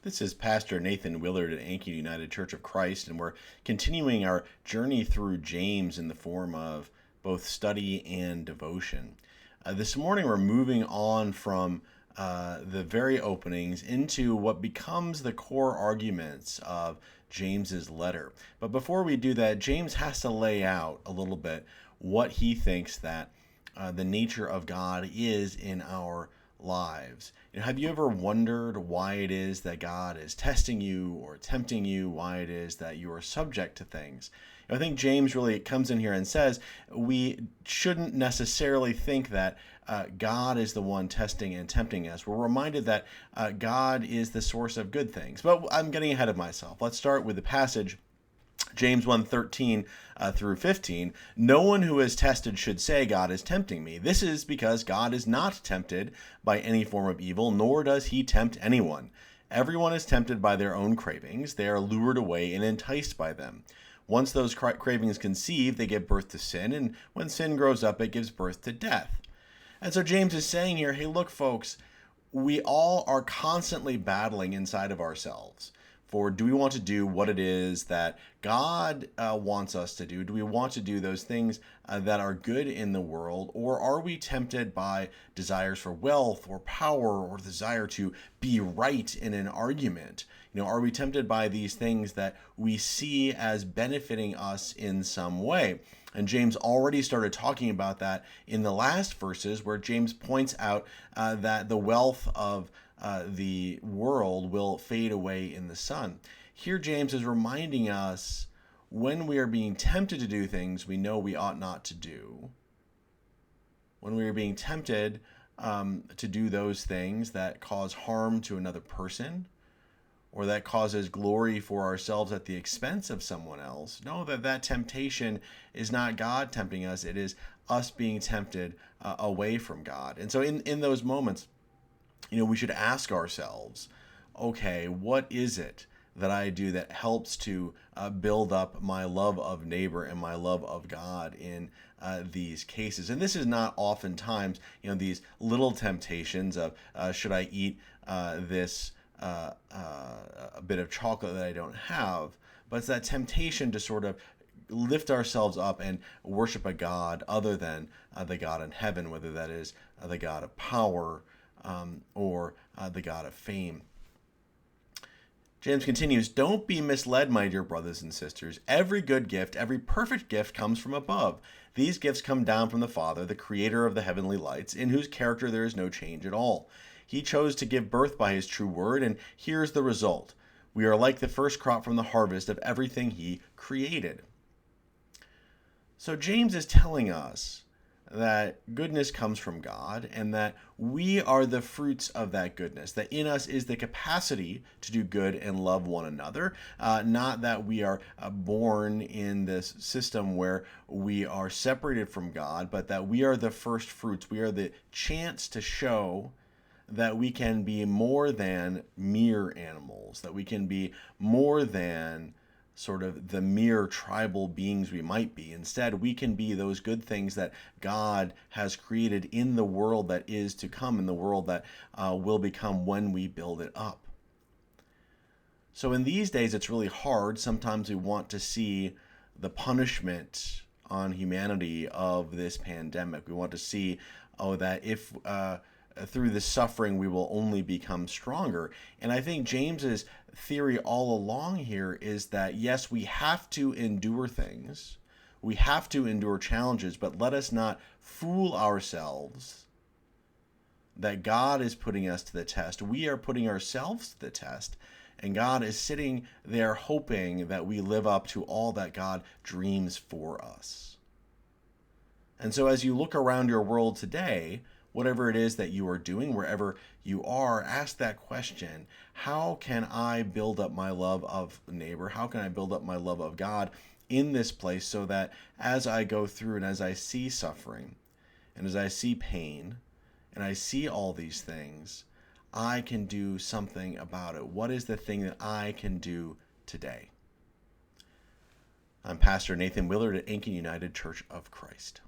This is Pastor Nathan Willard at Ankeny United Church of Christ, and we're continuing our journey through James in the form of both study and devotion. This morning, we're moving on from the very openings into what becomes the core arguments of James's letter. But before we do that, James has to lay out a little bit what he thinks that the nature of God is in our lives. Have you ever wondered why it is that God is testing you or tempting you, why it is that you are subject to things? I think James really comes in here and says we shouldn't necessarily think that God is the one testing and tempting us. We're reminded that God is the source of good things. But I'm getting ahead of myself. Let's start with the passage. James 1:13 through 15, no one who is tested should say, God is tempting me. This is because God is not tempted by any form of evil, nor does he tempt anyone. Everyone is tempted by their own cravings. They are lured away and enticed by them. Once those cravings conceive, they give birth to sin, and when sin grows up, it gives birth to death. And so James is saying here, hey, look, folks, we all are constantly battling inside of ourselves. For do we want to do what it is that God wants us to do? Do we want to do those things that are good in the world? Or are we tempted by desires for wealth or power or desire to be right in an argument? Are we tempted by these things that we see as benefiting us in some way? And James already started talking about that in the last verses, where James points out that the wealth of the world will fade away in the sun. Here, James is reminding us when we are being tempted to do things we know we ought not to do, when we are being tempted to do those things that cause harm to another person, or that causes glory for ourselves at the expense of someone else, know that that temptation is not God tempting us. It is us being tempted away from God. And so in those moments, we should ask ourselves, okay, what is it that I do that helps to build up my love of neighbor and my love of God in these cases? And this is not oftentimes, these little temptations of should I eat this a bit of chocolate that I don't have, but it's that temptation to sort of lift ourselves up and worship a God other than the God in heaven, whether that is the God of power or the God of fame. James continues, don't be misled, my dear brothers and sisters. Every good gift, every perfect gift comes from above. These gifts come down from the Father, the creator of the heavenly lights, in whose character there is no change at all. He chose to give birth by his true word, and here's the result. We are like the first crop from the harvest of everything he created. So James is telling us that goodness comes from God, and that we are the fruits of that goodness, that in us is the capacity to do good and love one another, not that we are born in this system where we are separated from God, but that we are the first fruits. We are the chance to show that we can be more than mere animals, that we can be more than sort of the mere tribal beings we might be. Instead, we can be those good things that God has created in the world that is to come, in the world that will become when we build it up. So in these days, it's really hard. Sometimes we want to see the punishment on humanity of this pandemic. We want to see, that if through the suffering we will only become stronger. And I think James's theory all along here is that yes, we have to endure things, we have to endure challenges, but let us not fool ourselves that God is putting us to the test. We are putting ourselves to the test, and God is sitting there hoping that we live up to all that God dreams for us. And so as you look around your world today, whatever it is that you are doing, wherever you are, ask that question. How can I build up my love of neighbor? How can I build up my love of God in this place so that as I go through and as I see suffering and as I see pain and I see all these things, I can do something about it? What is the thing that I can do today? I'm Pastor Nathan Willard at Ankeny United Church of Christ.